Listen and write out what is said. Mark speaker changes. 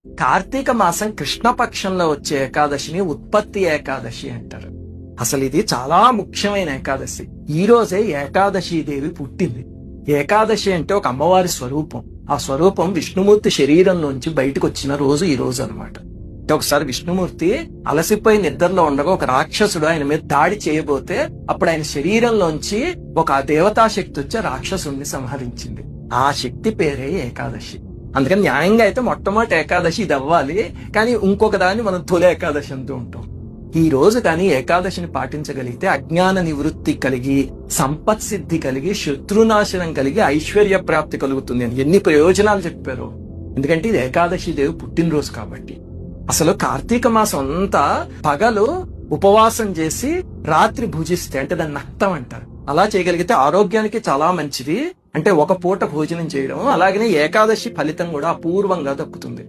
Speaker 1: కార్తీక మాసం కృష్ణపక్షంలో వచ్చే ఏకాదశిని ఉత్పత్తి ఏకాదశి అంటారు. అసలు ఇది చాలా ముఖ్యమైన ఏకాదశి. ఈ రోజే ఏకాదశి దేవి పుట్టింది. ఏకాదశి అంటే ఒక అమ్మవారి స్వరూపం. ఆ స్వరూపం విష్ణుమూర్తి శరీరంలోంచి బయటకు వచ్చిన రోజు ఈ రోజు అనమాట. ఒకసారి విష్ణుమూర్తి అలసిపోయి నిద్రలో ఉండగా ఒక రాక్షసుడు ఆయన మీద దాడి చేయబోతే అప్పుడు ఆయన శరీరంలోంచి ఒక దేవతా శక్తి వచ్చి రాక్షసుడిని సంహరించింది. ఆ శక్తి పేరే ఏకాదశి. అందుకని న్యాయంగా అయితే మొట్టమొదటి ఏకాదశి ఇది అవ్వాలి, కానీ ఇంకొక దాన్ని మనం తొలి ఏకాదశి అంటూ ఉంటాం. ఈ రోజు కానీ ఏకాదశిని పాటించగలిగితే అజ్ఞాన నివృత్తి కలిగి, సంపత్ సిద్ధి కలిగి, శత్రునాశనం కలిగి, ఐశ్వర్య ప్రాప్తి కలుగుతుంది అని ఎన్ని ప్రయోజనాలు చెప్పారు. ఎందుకంటే ఇది ఏకాదశి దేవి పుట్టినరోజు కాబట్టి. అసలు కార్తీక మాసం అంతా పగలు ఉపవాసం చేసి రాత్రి భుజిస్తే అంటే దాన్ని నక్తం అంటారు. అలా చేయగలిగితే ఆరోగ్యానికి చాలా మంచిది. అంటే ఒక పూట భోజనం చేయడం, అలాగనే ఏకాదశి ఫలితం కూడా అపూర్వంగా దక్కుతుంది.